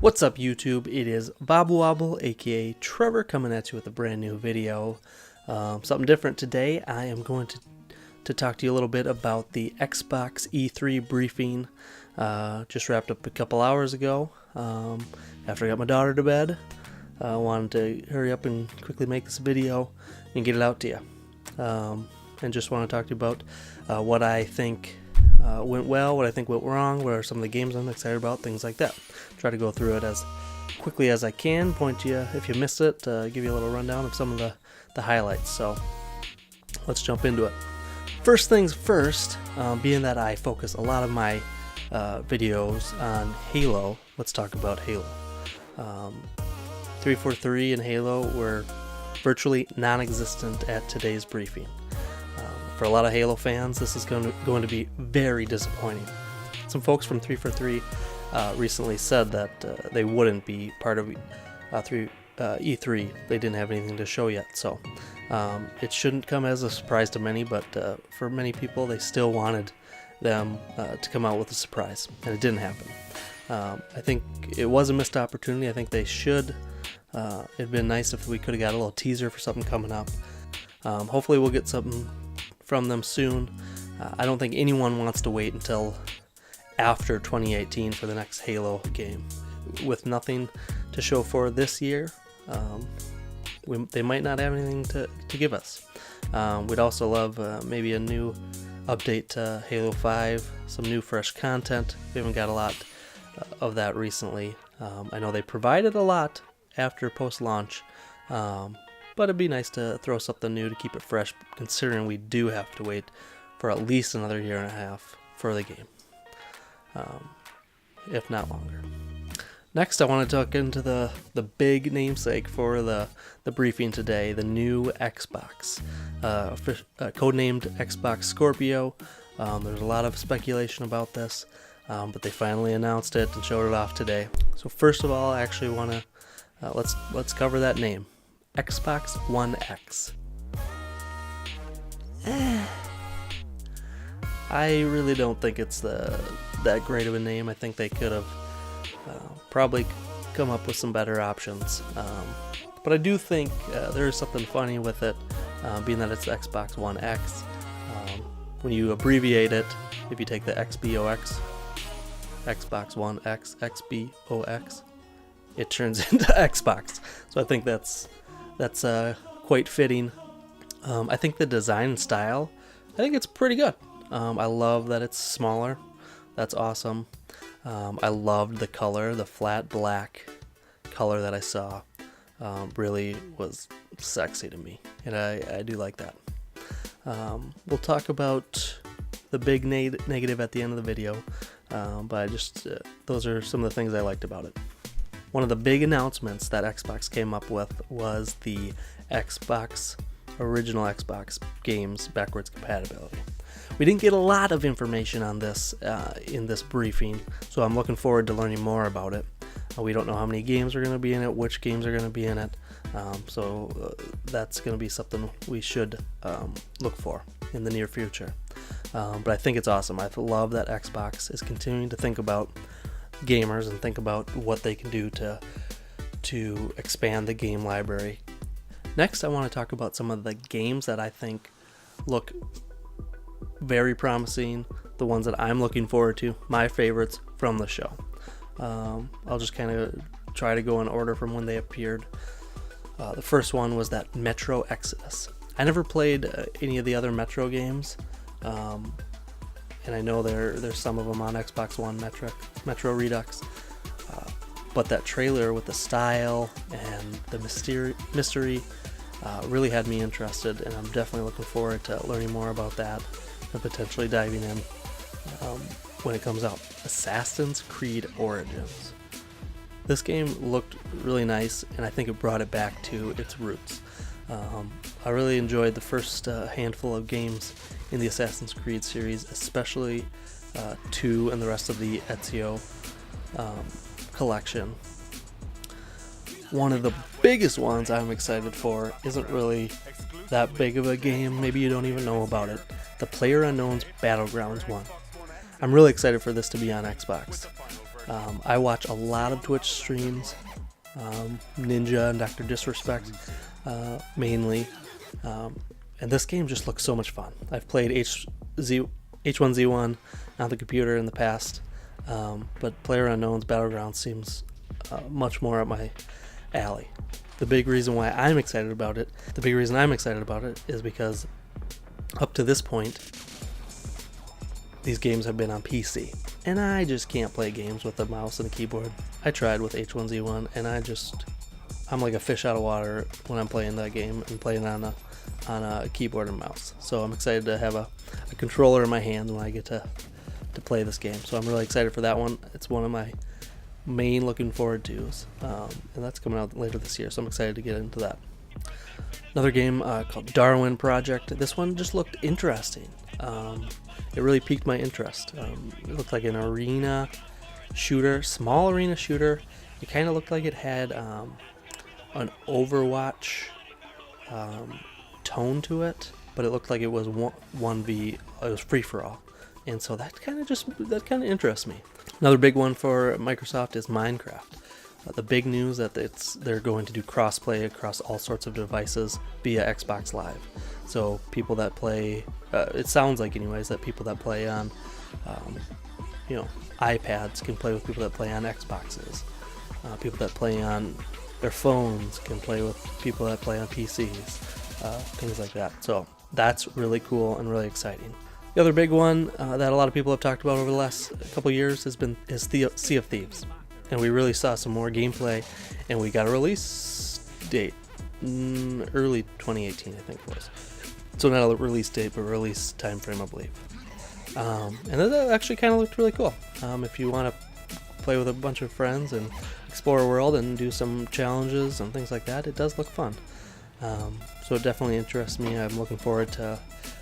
What's up YouTube? It is Bobble Wobble aka Trevor coming at you with a brand new video. Something different today. I am going to talk to you a little bit about the Xbox E3 briefing. Just wrapped up a couple hours ago after I got my daughter to bed. I wanted to hurry up and quickly make this video and get it out to you. And just want to talk to you about what I think went well, what I think went wrong, what are some of the games I'm excited about, things like that. Try to go through it as quickly as I can, point to you if you missed it, give you a little rundown of some of the highlights. So let's jump into it. First things first, being that I focus a lot of my videos on Halo, let's talk about Halo. 343 and Halo were virtually non-existent at today's briefing. For a lot of Halo fans, this is going to be very disappointing. Some folks from 343 recently said that they wouldn't be part of E3. They didn't have anything to show yet, so it shouldn't come as a surprise to many, but for many people, they still wanted them to come out with a surprise, and it didn't happen. I think it was a missed opportunity. I think they should. It'd been nice if we could have got a little teaser for something coming up. Hopefully we'll get something from them soon. I don't think anyone wants to wait until after 2018 for the next Halo game. With nothing to show for this year, they might not have anything to give us. We'd also love maybe a new update to Halo 5, some new fresh content. We haven't got a lot of that recently. I know they provided a lot after post-launch, but it'd be nice to throw something new to keep it fresh, considering we do have to wait for at least another year and a half for the game, if not longer. Next, I want to talk into the big namesake for the briefing today, the new Xbox, codenamed Xbox Scorpio. There's a lot of speculation about this, but they finally announced it and showed it off today. So first of all, I actually want to let's cover that name. Xbox One X. I really don't think it's that great of a name. I think they could have probably come up with some better options. But I do think there is something funny with it, being that it's the Xbox One X. When you abbreviate it, if you take the XBOX, Xbox One X, XBOX, it turns into Xbox. So I think that's quite fitting. I think the design style, I think it's pretty good. I love that it's smaller. That's awesome. I loved the color, the flat black color that I saw. Really was sexy to me, and I do like that. We'll talk about the big negative at the end of the video, but those are some of the things I liked about it. One of the big announcements that Xbox came up with was the original Xbox games backwards compatibility. We didn't get a lot of information on this in this briefing, so I'm looking forward to learning more about it. We don't know how many games are going to be in it, which games are going to be in it, so that's going to be something we should look for in the near future. But I think it's awesome. I love that Xbox is continuing to think about gamers and think about what they can do to expand the game library. Next, I want to talk about some of the games that I think look very promising, the ones that I'm looking forward to, my favorites from the show. I'll just kind of try to go in order from when they appeared. The first one was that Metro Exodus. I never played any of the other Metro games, and I know there's some of them on Xbox One, Metro Redux, but that trailer with the style and the mystery really had me interested, and I'm definitely looking forward to learning more about that and potentially diving in when it comes out. Assassin's Creed Origins. This game looked really nice, and I think it brought it back to its roots. I really enjoyed the first handful of games in the Assassin's Creed series, especially 2 and the rest of the Ezio collection. One of the biggest ones I'm excited for isn't really that big of a game, maybe you don't even know about it, the PlayerUnknown's Battlegrounds 1. I'm really excited for this to be on Xbox. I watch a lot of Twitch streams, Ninja and Dr. Disrespect mainly, and this game just looks so much fun. I've played H1Z1 on the computer in the past, but PlayerUnknown's Battlegrounds seems much more up my alley. The big reason I'm excited about it is because up to this point, these games have been on PC, and I just can't play games with a mouse and a keyboard. I tried with H1Z1, and I'm like a fish out of water when I'm playing that game and playing on a keyboard and mouse. So I'm excited to have a controller in my hands when I get to play this game. So I'm really excited for that one. It's one of my main looking forward to's, and that's coming out later this year, so I'm excited to get into that. Another game called Darwin Project. This one just looked interesting. It really piqued my interest. It looked like an arena shooter, small arena shooter. It kind of looked like it had an Overwatch tone to it, but it looked like it was 1v, it was free for all, and so that kind of interests me. Another big one for Microsoft is Minecraft. The big news that they're going to do crossplay across all sorts of devices via Xbox Live. So people that play, it sounds like anyways, that people that play on, iPads can play with people that play on Xboxes. People that play on their phones can play with people that play on PCs, things like that. So that's really cool and really exciting. The other big one that a lot of people have talked about over the last couple years is Sea of Thieves. And we really saw some more gameplay, and we got a release date, early 2018 I think it was. So not a release date, but a release time frame, I believe. And that actually kind of looked really cool. If you want to play with a bunch of friends and explore a world and do some challenges and things like that, it does look fun. So it definitely interests me. I'm looking forward to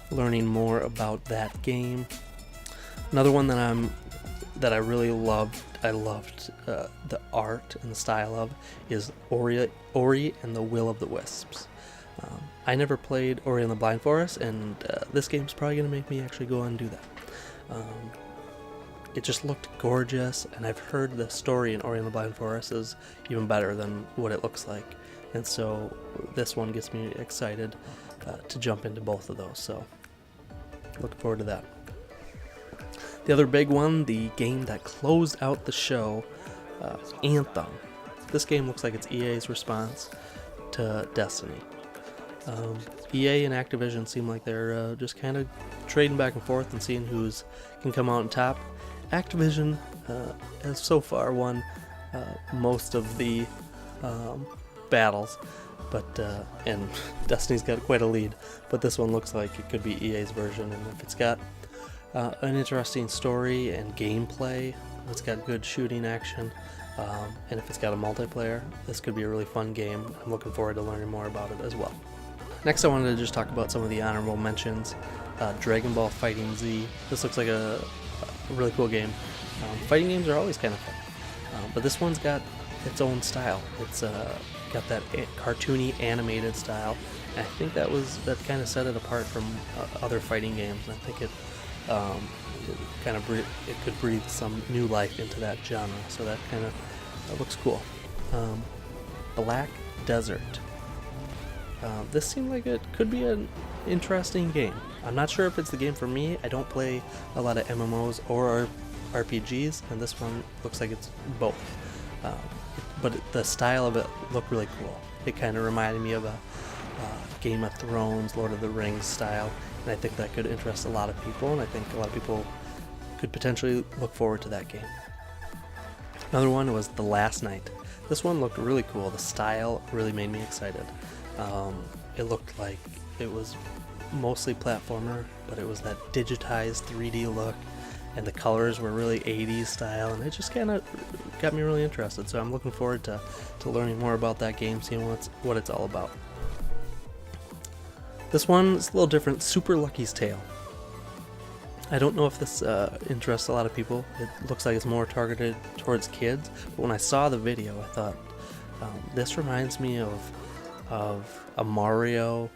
learning more about that game. Another one that I really loved, the art and the style of, is Ori and the Will of the Wisps. I never played Ori and the Blind Forest, and this game's probably going to make me actually go and do that. It just looked gorgeous, and I've heard the story in Ori and the Blind Forest is even better than what it looks like, and so this one gets me excited to jump into both of those, so looking forward to that. The other big one, the game that closed out the show, Anthem. This game looks like it's EA's response to Destiny. EA and Activision seem like they're just kind of trading back and forth and seeing who's can come out on top. Activision has so far won most of the battles, but and Destiny's got quite a lead, but this one looks like it could be EA's version, and if it's got an interesting story and gameplay, if it's got good shooting action, and if it's got a multiplayer, this could be a really fun game. I'm looking forward to learning more about it as well. Next, I wanted to just talk about some of the honorable mentions. Dragon Ball Fighting Z. This looks like a really cool game. Fighting games are always kind of fun, but this one's got its own style. It's got that cartoony animated style, and I think that kind of set it apart from other fighting games. I think it could breathe some new life into that genre, so that kind of looks cool. Black Desert. This seemed like it could be an interesting game. I'm not sure if it's the game for me. I don't play a lot of MMOs or RPGs, and this one looks like it's both. But the style of it looked really cool. It kind of reminded me of a Game of Thrones, Lord of the Rings style, and I think that could interest a lot of people, and I think a lot of people could potentially look forward to that game. Another one was The Last Night. This one looked really cool. The style really made me excited. It looked like it was mostly platformer, but it was that digitized 3D look, and the colors were really 80s style, and it just kind of got me really interested. So I'm looking forward to learning more about that game, seeing what it's all about. This one's a little different, Super Lucky's Tale. I don't know if this interests a lot of people. It looks like it's more targeted towards kids, but when I saw the video, I thought, this reminds me of a Mario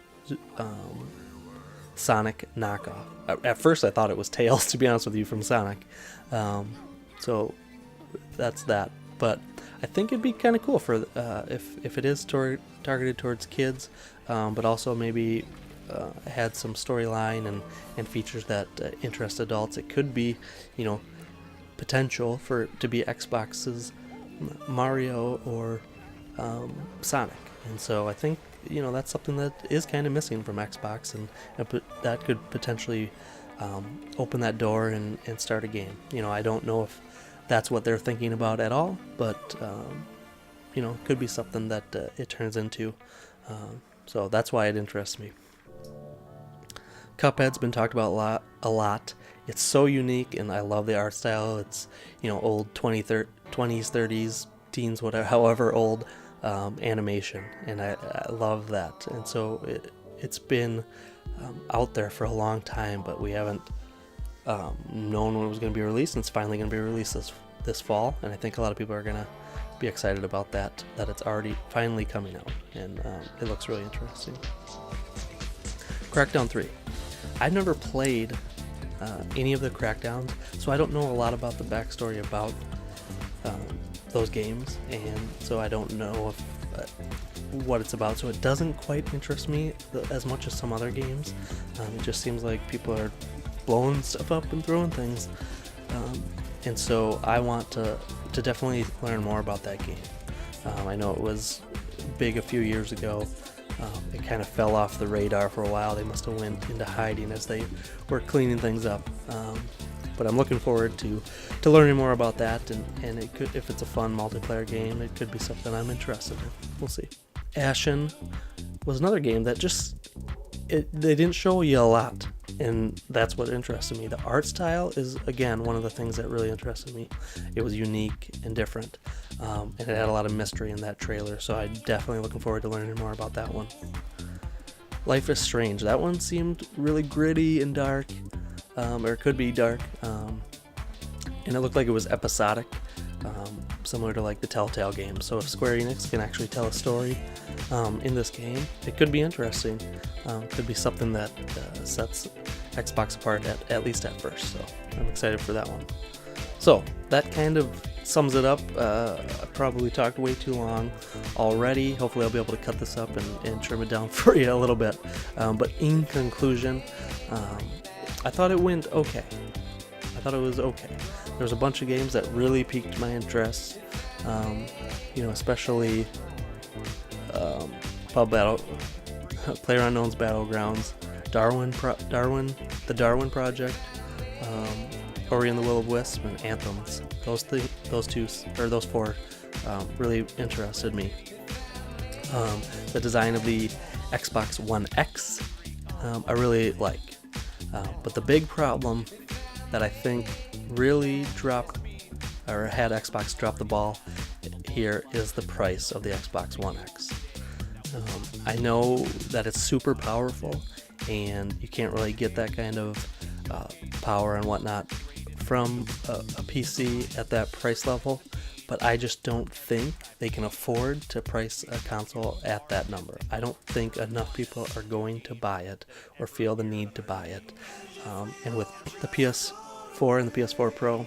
Sonic knockoff. At first I thought it was Tails, to be honest with you, from Sonic. So that's that. But I think it'd be kind of cool for if it is targeted towards kids, but also maybe had some storyline and features that interest adults. It could be, potential for it to be Xbox's Mario or Sonic. And so I think, that's something that is kind of missing from Xbox, and that could potentially open that door and start a game. I don't know if that's what they're thinking about at all, but it could be something that it turns into. So that's why it interests me. Cuphead's been talked about a lot. It's so unique, and I love the art style. It's old 20s, 30s, teens, whatever, however old animation, and I love that. And so it's been out there for a long time, but we haven't known when it was going to be released, and it's finally going to be released this fall, and I think a lot of people are going to be excited about that it's already finally coming out, and it looks really interesting. Crackdown 3. I've never played any of the Crackdowns, so I don't know a lot about the backstory about those games, and so I don't know what it's about, so it doesn't quite interest me as much as some other games. It just seems like people are blowing stuff up and throwing things, and so I want to definitely learn more about that game. I know it was big a few years ago. It kind of fell off the radar for a while. They must have went into hiding as they were cleaning things up. But I'm looking forward to learning more about that, and it could, if it's a fun multiplayer game, it could be something I'm interested in. We'll see. Ashen was another game that they didn't show you a lot, and that's what interested me. The art style is, again, one of the things that really interested me. It was unique and different, and it had a lot of mystery in that trailer, so I'm definitely looking forward to learning more about that one. Life is Strange. That one seemed really gritty and dark, or it could be dark, and it looked like it was episodic, similar to like the Telltale games. So if Square Enix can actually tell a story in this game, it could be interesting. Could be something that sets Xbox apart at least at first. So I'm excited for that one. So that kind of sums it up. I probably talked way too long already. Hopefully I'll be able to cut this up and trim it down for you a little bit. But in conclusion, I thought it went okay. I thought it was okay. There's a bunch of games that really piqued my interest, especially PlayerUnknown's Battlegrounds, the Darwin Project, Ori and the Will of Wisp, and Anthems. Those four really interested me. The design of the Xbox One X, I really like. But the big problem that I think really had Xbox drop the ball here is the price of the Xbox One X. I know that it's super powerful, and you can't really get that kind of power and whatnot from a PC at that price level, but I just don't think they can afford to price a console at that number. I don't think enough people are going to buy it or feel the need to buy it. And with the PS4 and the PS4 Pro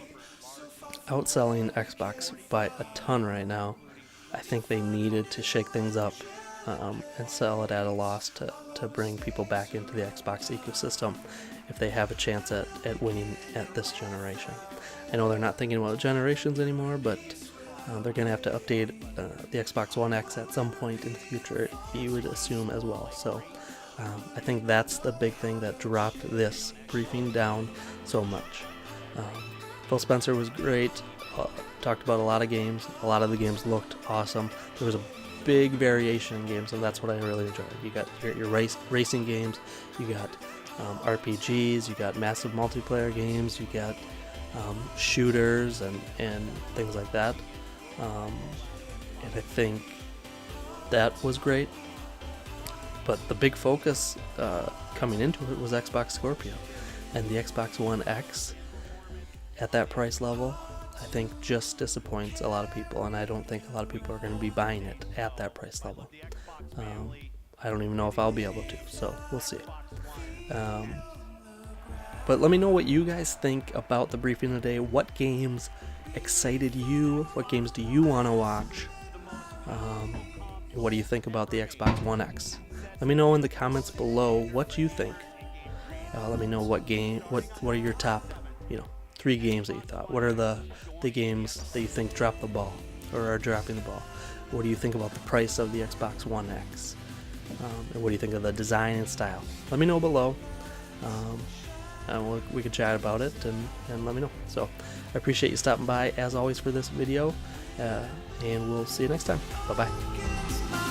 outselling Xbox by a ton right now, I think they needed to shake things up and sell it at a loss to bring people back into the Xbox ecosystem if they have a chance at winning at this generation. I know they're not thinking about generations anymore, but they're going to have to update the Xbox One X at some point in the future, you would assume as well. So I think that's the big thing that dropped this briefing down so much. Phil Spencer was great, talked about a lot of games. A lot of the games looked awesome. There was a big variation in games, and that's what I really enjoyed. You got your racing games, you got RPGs, you got massive multiplayer games, you got shooters and things like that. And I think that was great. But the big focus coming into it was Xbox Scorpio. And the Xbox One X at that price level, I think just disappoints a lot of people. And I don't think a lot of people are going to be buying it at that price level. I don't even know if I'll be able to. So we'll see. But let me know what you guys think about the briefing today. What games excited you? What games do you want to watch? What do you think about the Xbox One X? Let me know in the comments below what you think. Let me know what are your top, 3 games that you thought. What are the games that you think dropped the ball or are dropping the ball? What do you think about the price of the Xbox One X? And what do you think of the design and style? Let me know below. And we can chat about it and let me know. So I appreciate you stopping by as always for this video, and we'll see you next time. Bye bye.